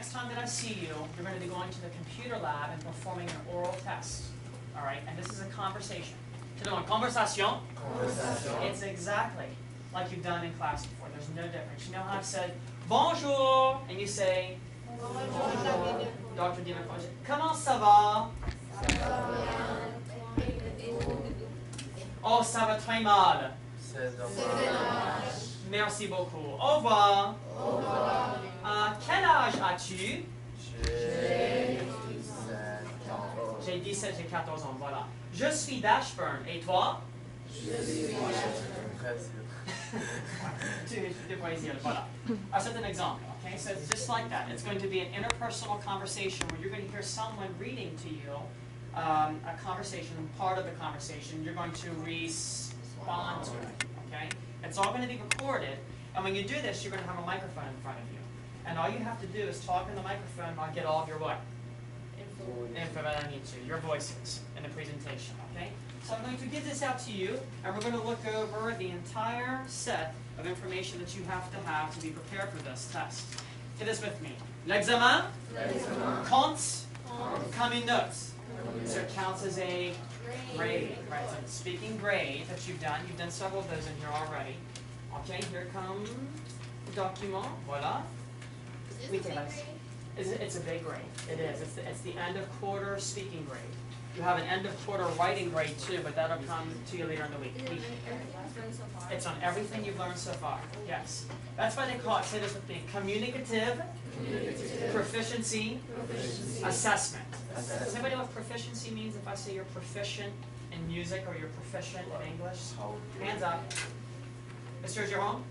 next time that I see you, you're going to be going to the computer lab and performing an oral test. All right? And this is a conversation. C'est une conversation. It's exactly like you've done in class before. There's no difference. You know how I've said, bonjour, and you say, bonjour, Dr. DinNicola. Comment ça va? Oh, ça va très mal. Merci beaucoup. Au revoir. Quel âge as-tu? J'ai 17, j'ai 14 ans, voilà. Je suis d'Ashburn, et toi? Je suis de Brazil, voilà. I'll set an example, okay? So it's just like that. It's going to be an interpersonal conversation where you're going to hear someone reading to you a conversation, part of the conversation. You're going to respond to it, okay? It's all going to be recorded, and when you do this, you're going to have a microphone in front of you. And all you have to do is talk in the microphone, and I'll get all of your what? Info that I need to, your voices in the presentation, okay? So I'm going to give this out to you, and we're going to look over the entire set of information that you have to be prepared for this test. Say this with me. L'examen compte comme une note. So it counts as a grade, right? So it's speaking grade that you've done. You've done several of those in here already. Okay, here comes the document. Voila. Is this a big grade? It's a big grade. It is. It's the end of quarter speaking grade. You have an end of quarter writing grade too, but that'll come to you later in the week. Is it on everything I've learned so far? It's on everything you've learned so far. Yes. That's why they call it, say this with me, communicative proficiency assessment. Does anybody know what proficiency means if I say you're proficient in music or you're proficient in English? Hands up. Mr. Jerome?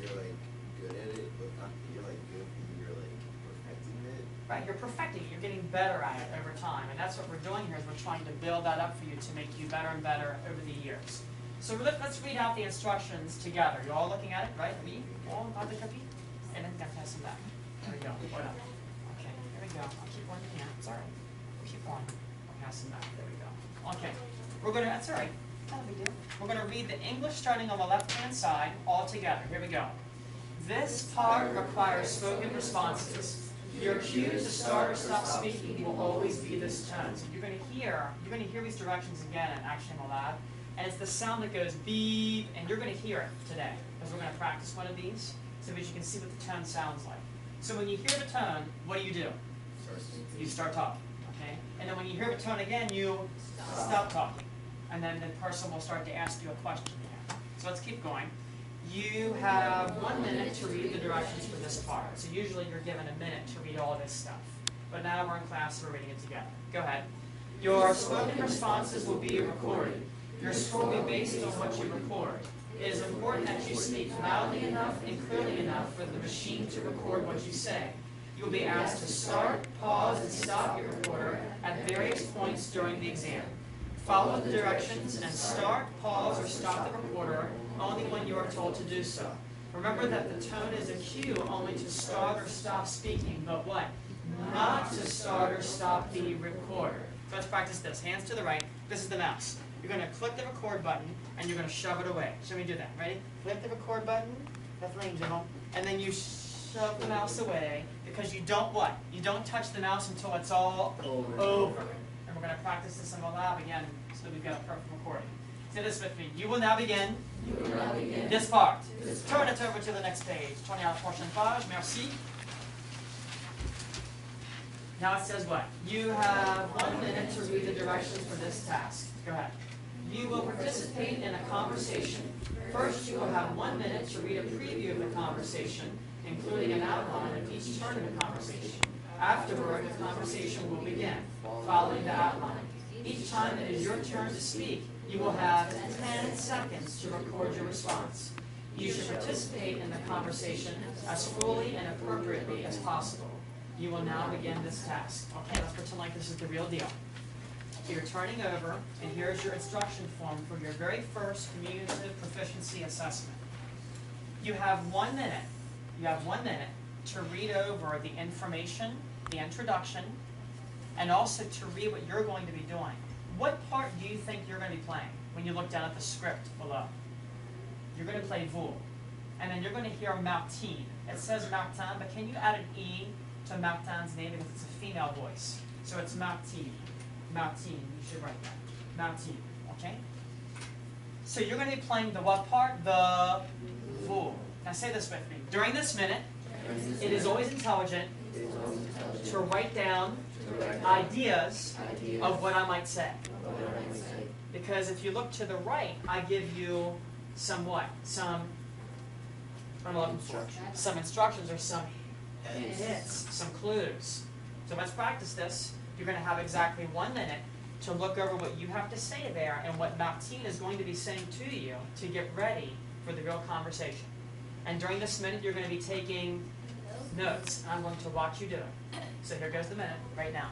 You're like good at it, but not, you're like good, you're like perfecting it. Right, you're perfecting it. You're getting better at it over time. And that's what we're doing here is we're trying to build that up for you to make you better and better over the years. So let's read out the instructions together. You're all looking at it, right? Oui? All pas de copie? And then pass them back. There we go. Voilà. Okay, here we go. I'll keep one in here. It's all right. Keep one. I'll pass them back. There we go. Okay. We're going to, that's all right. Not a big deal. We're going to read the English starting on the left-hand side all together. Here we go. This part requires spoken responses. Your cue to start or stop speaking will always be this tone. So you're going to hear these directions again in Action in the Lab, and it's the sound that goes beep, and you're going to hear it today because we're going to practice one of these so that you can see what the tone sounds like. So when you hear the tone, what do? You start talking, okay? And then when you hear the tone again, you stop talking, and then the person will start to ask you a question again. So let's keep going. You have 1 minute to read the directions for this part. So usually you're given a minute to read all this stuff. But now we're in class, so we're reading it together. Go ahead. Your spoken responses will be recorded. Your score will be based on what you record. It is important that you speak loudly enough and clearly enough for the machine to record what you say. You will be asked to start, pause, and stop your recorder at various points during the exam. Follow the directions and start, pause, or stop the recorder only when you are told to do so. Remember that the tone is a cue only to start or stop speaking, but what? Not to start or stop the recorder. So let's practice this. Hands to the right. This is the mouse. You're going to click the record button, and you're going to shove it away. Should we do that? Ready? Click the record button. That's lane, Jim. And then you shove the mouse away, because you don't what? You don't touch the mouse until it's all over. And we're going to practice this in the lab again, so that we've got a perfect recording. Say this with me. You will now begin. This part. Turn it over to the next page. Tournez à la prochaine page. Merci. Now it says what? You have 1 minute to read the directions for this task. Go ahead. You will participate in a conversation. First, you will have 1 minute to read a preview of the conversation, including an outline of each turn of the conversation. Afterward, the conversation will begin, following the outline. Each time it is your turn to speak, you will have 10 seconds to record your response. You should participate in the conversation as fully and appropriately as possible. You will now begin this task. Okay, let's pretend like this is the real deal. So you're turning over, and here's your instruction form for your very first communicative proficiency assessment. You have 1 minute. You have 1 minute to read over the information, the introduction, and also to read what you're going to be doing. What part do you think you're going to be playing when you look down at the script below? You're going to play vous. And then you're going to hear Martine. It says Martin, but can you add an E to Martin's name because it's a female voice. So it's Martine. Martine, you should write that. Martine, okay? So you're going to be playing the what part? The vous. Now say this with me. During this minute, it is always intelligent to write down ideas of what I might say. Because if you look to the right, I give you some what? Some, what am I looking for? Some instructions or some hints, some clues. So let's practice this. You're going to have exactly 1 minute to look over what you have to say there and what Martine is going to be saying to you to get ready for the real conversation. And during this minute, you're going to be taking notes. I'm going to watch you do it. So here goes the minute right now.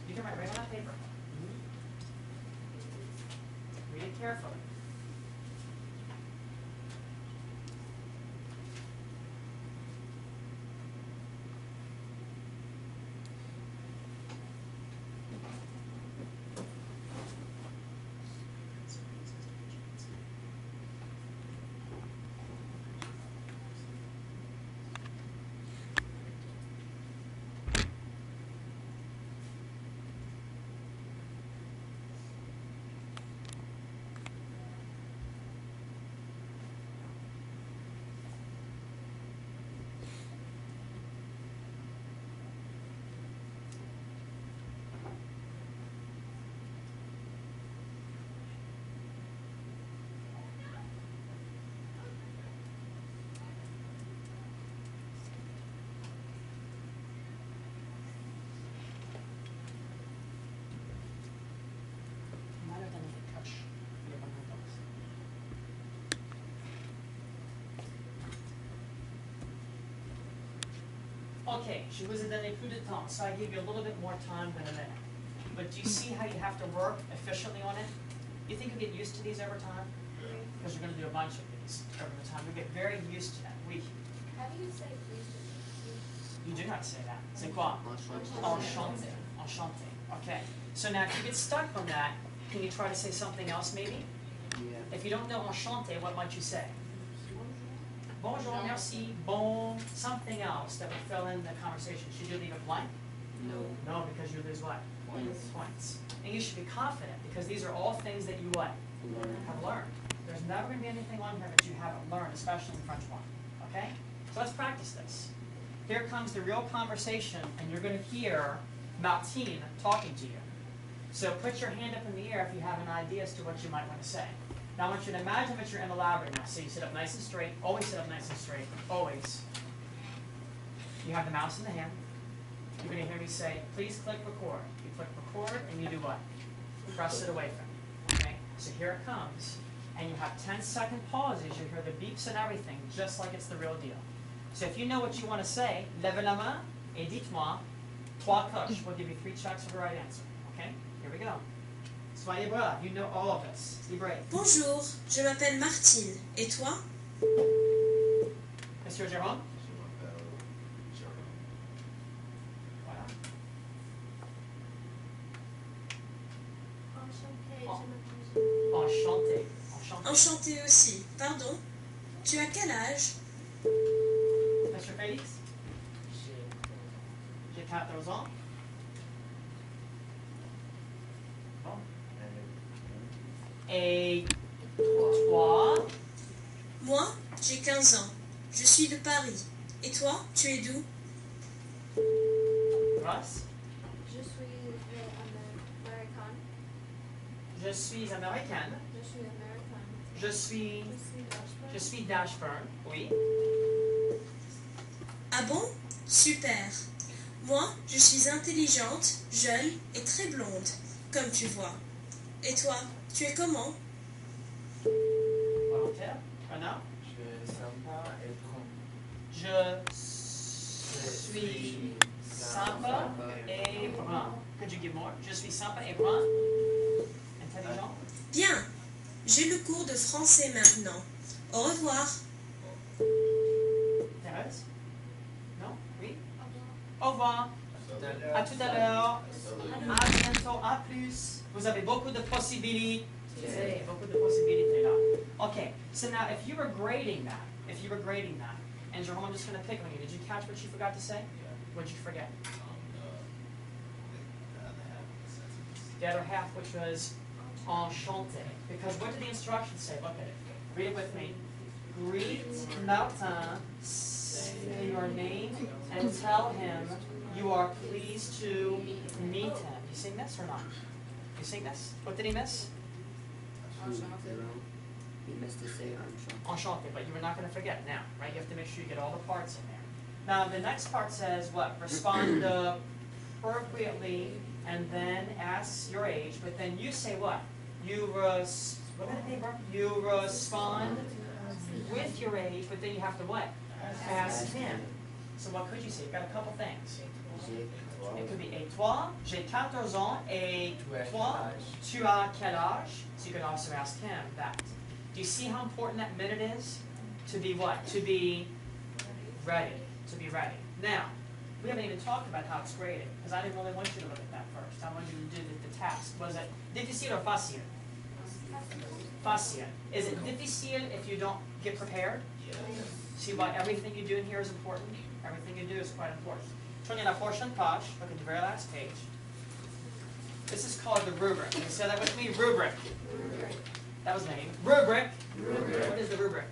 You can write right on that paper. Read it carefully. Okay, je vous ai donné plus de temps, so I gave you a little bit more time than a minute. But do you see how you have to work efficiently on it? You think you'll get used to these over time? Because you're going to do a bunch of these over the time. You'll get very used to that. Oui. How do you say please? You do not say that. C'est quoi? Enchanté. Enchanté. Okay. So now if you get stuck on that, can you try to say something else maybe? Yeah. If you don't know enchanté, what might you say? Bonjour, merci, bon, something else that would fill in the conversation. Should you leave it blank? No. No, because you lose what? Points. Points. And you should be confident because these are all things that you what? Have learned. There's never going to be anything on here that you haven't learned, especially in French 1. Okay? So let's practice this. Here comes the real conversation, and you're going to hear Martine talking to you. So put your hand up in the air if you have an idea as to what you might want to say. Now I want you to imagine that you're in the library now. So you sit up nice and straight. Always sit up nice and straight. Always. You have the mouse in the hand. You're going to hear me say, please click record. You click record, and you do what? Press it away from you. Okay? So here it comes. And you have 10-second pauses. You hear the beeps and everything, just like it's the real deal. So if you know what you want to say, levez la main et dites-moi 3 coches. We'll give you 3 checks for the right answer. Okay? Here we go. Soyez brave. You know all of this. Be brave. Bonjour, je m'appelle Martine. Et toi? Monsieur Jérôme? Je m'appelle Jérôme. Voilà. Enchanté, Enchanté. Enchanté. Enchantée aussi. Pardon? Tu as quel âge? Monsieur Félix? J'ai 14 ans. Bon. Et toi? Moi, j'ai 15 ans. Je suis de Paris. Et toi, tu es d'où? Ross? Je suis américaine. Je suis américaine. Je suis américaine. Je suis Je suis d'Ashburn. d'Ashburn. Oui. Ah bon? Super. Moi, je suis intelligente, jeune et très blonde, comme tu vois. Et toi, tu es comment? Volontaire? Renard? Je suis sympa et prompt. Je suis sympa et brun. Could you give more? Je suis sympa et brun. Intelligent. Bien. J'ai le cours de français maintenant. Au revoir. Thérèse? Non? Oui? Au revoir. À tout à l'heure. À bientôt. À plus. Vous avez beaucoup de possibilités. Beaucoup de possibilités là. Okay. So now, if you were grading that, And Jerome, I'm just going to pick on you. Did you catch what you forgot to say? What did you forget? The other half, which was enchanté. Because what did the instructions say? Look at it. Read it with me. Greet Martin, say your name, and tell him you are pleased to meet him. You sing this or not? You sing this? What did he miss? He missed to say Enchanté, but you were not going to forget now, right? You have to make sure you get all the parts in there. Now, the next part says what? Respond appropriately and then ask your age, but then you say what? You respond with your age, but then you have to what? Ask him. So what could you say? You've got a couple things. It could be et toi, j'ai 14 ans, et toi, tu as quel âge? So you could also ask him that. Do you see how important that minute is? To be what? To be ready. To be ready. Now, we haven't even talked about how it's graded, because I didn't really want you to look at that first. I wanted you to do the task. Was it difficile or facile? Facile. Is it difficile if you don't get prepared? Yes. See why everything you do in here is important? Everything you do is quite important. Turn in la prochaine page. Look at the very last page. This is called the rubric. Can you say that with me? Rubric. That was my name. Rubric. What is the rubric?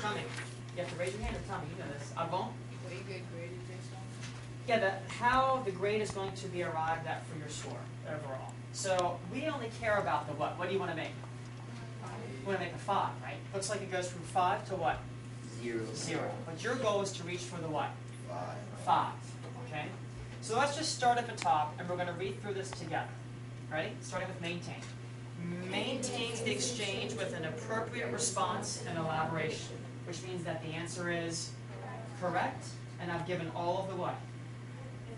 Tommy. You have to raise your hand or Tommy, you know this. Ah bon? What do you get graded based on? Yeah, how the grade is going to be arrived at for your score overall. So we only care about the what. What do you want to make? We want to make a 5, right? Looks like it goes from 5 to what? 0. 0. But your goal is to reach for the what? 5. 5. Okay? So let's just start at the top, and we're going to read through this together. Ready? Starting with maintain. Maintains the exchange with an appropriate response and elaboration, which means that the answer is correct, and I've given all of the what?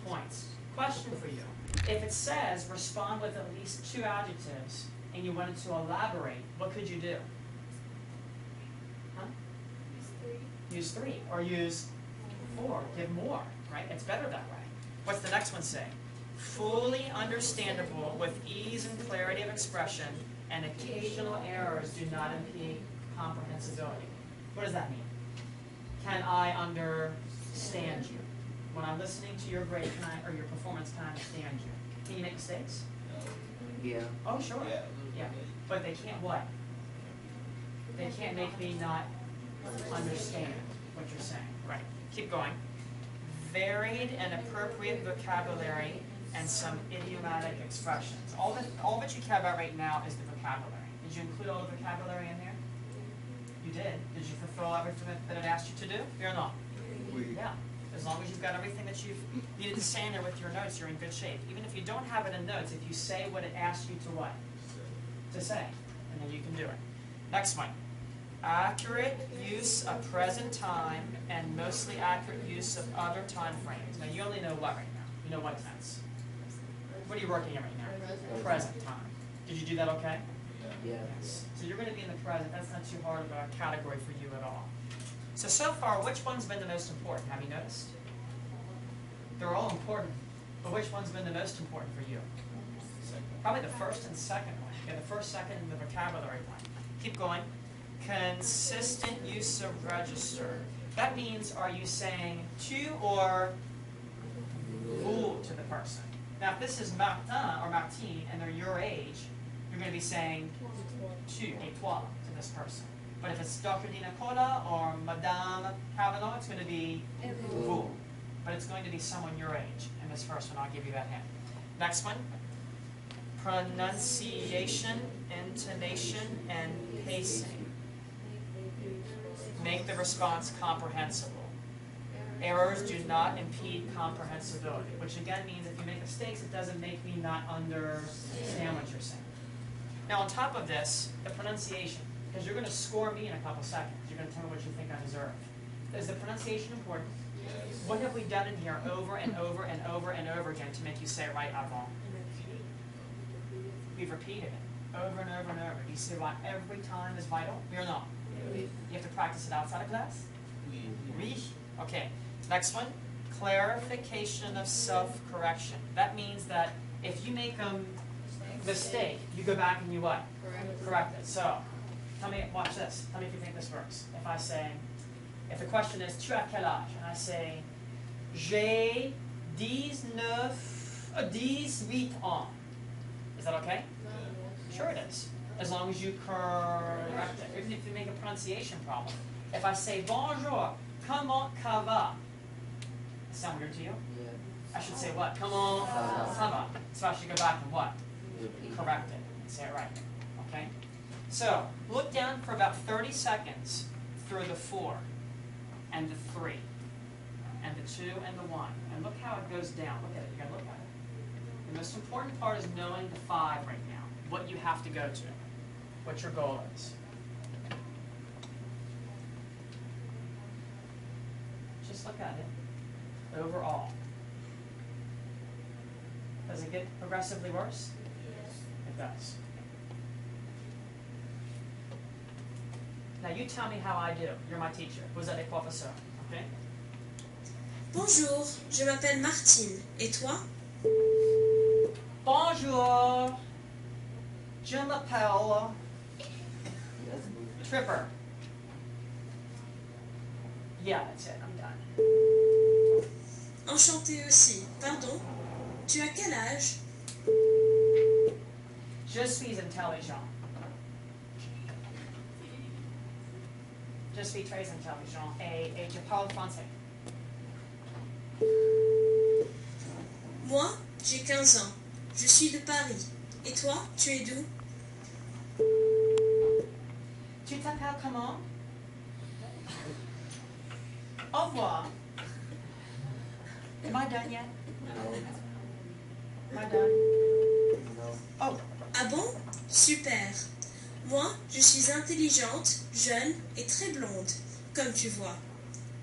Points. Question for you. If it says respond with at least 2 adjectives, and you wanted to elaborate, what could you do? Huh? Use 3, or use 4, give more, right? It's better that way. What's the next one say? Fully understandable with ease and clarity of expression, and occasional errors do not impede comprehensibility. What does that mean? Can I understand you? When I'm listening to your grade, or your performance, can I understand you? Can you make mistakes? Yeah. Oh, sure. Yeah. Yeah. But they can't what? They can't make me not understand what you're saying. Right. Keep going. Varied and appropriate vocabulary and some idiomatic expressions. All that you care about right now is the vocabulary. Did you include all the vocabulary in there? You did. Did you fulfill everything that it asked you to do? Or not? Yeah. As long as you've got everything that you've needed to say in there with your notes, you're in good shape. Even if you don't have it in notes, if you say what it asked you to what? To say. And then you can do it. Next one. Accurate use of present time and mostly accurate use of other time frames. Now you only know what right now? You know what tense? What are you working in right now? Present time. Did you do that okay? Yeah. Yes. So you're going to be in the present. That's not too hard of a category for you at all. So far, which one's been the most important? Have you noticed? They're all important. But which one's been the most important for you? Probably the first and second one. Okay, the first, second, and the vocabulary one. Keep going. Consistent use of register. That means, are you saying tu or vous to the person? Now, if this is Martin or Martine and they're your age, you're going to be saying tu, et toi to this person. But if it's Dr. DinNicola or Madame Cavanaugh, it's going to be vous. But it's going to be someone your age. And this first one, I'll give you that hint. Next one. Pronunciation, intonation, and pacing. Make the response comprehensible. Errors do not impede comprehensibility, which again means if you make mistakes, it doesn't make me not understand what you're saying. Now on top of this, the pronunciation, because you're going to score me in a couple seconds. You're going to tell me what you think I deserve. Is the pronunciation important? Yes. What have we done in here over and over and over and over again to make you say right avant? We've repeated it over and over and over. Do you see why every time is vital? We or not? You have to practice it outside of class? Oui. Okay. Next one. Clarification of self-correction. That means that if you make a mistake, you go back and you what? Correct. Correct it. So, tell me, watch this. Tell me if you think this works. If I say, If the question is, tu as quel âge? And I say, j'ai 18 ans. Is that okay? Sure it is. As long as you correct it. Even if you make a pronunciation problem. If I say, bonjour, comment ça va? Sound weird to you? Yeah. I should say what? Comment ça va? So I should go back and what? Repeat. Correct it and say it right. Okay? So, look down for about 30 seconds through the 4 and the 3 and the 2 and the 1. And look how it goes down. Look at it. You gotta look at it. The most important part is knowing the 5 right now. What you have to go to. What your goal is. Just look at it. Overall. Does it get progressively worse? Yes. It does. Now you tell me how I do. You're my teacher. Vous êtes professeur. Okay? Bonjour, je m'appelle Martine. Et toi? Bonjour. Je m'appelle Yes. Tripper. Yeah, that's it. I'm done. Enchanté aussi. Pardon? Tu as quel âge? Je suis intelligent. Je suis très intelligent et je parle français. Moi, j'ai 15 ans. Je suis de Paris. Et toi, tu es d'où? Tu t'appelles comment? Au revoir. Am I done yet? No. Am I done? No. Oh, Ah bon? Super. Moi, je suis intelligente, jeune et très blonde, comme tu vois.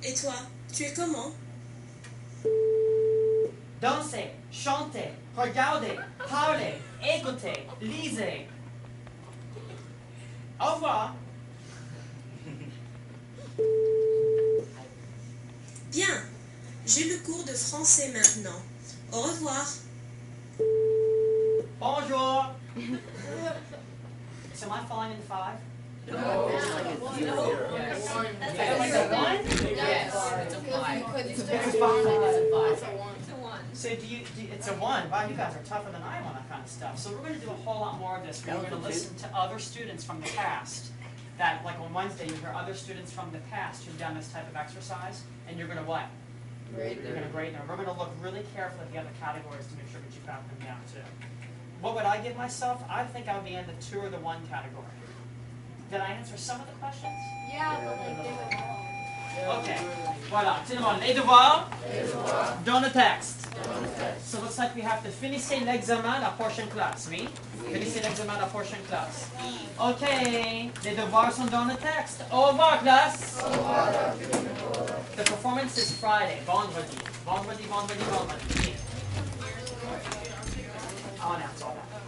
Et toi, tu es comment? dansez, chantez, regardez, parlez, écoutez, lisez. Au revoir. Bien. J'ai le cours de français maintenant. Au revoir. Bonjour. So am I falling into 5? No. Yes. I got like a 1? Yes. It's a 5. It's a It's a 1. So it's a 1. Wow, you guys are tougher than I am on that kind of stuff. So we're going to do a whole lot more of this. We're going to listen to other students from the past. That, like on Wednesday, you hear other students from the past who've done this type of exercise, and you're going to what? Grade You're going to grade them. We're going to look really carefully at the other categories to make sure that you got them down too. What would I give myself? I think I would be in the 2 or the 1 category. Did I answer some of the questions? Yeah, but like they were all. Ok, voilà. Tout le monde, les devoirs dans le texte. So it looks like we have to finissez l'examen la prochaine classe, oui? Finissez l'examen la prochaine classe. Ok, les devoirs sont dans le texte. Au revoir, classe. The performance is Friday, vendredi. Vendredi. I'll announce all that.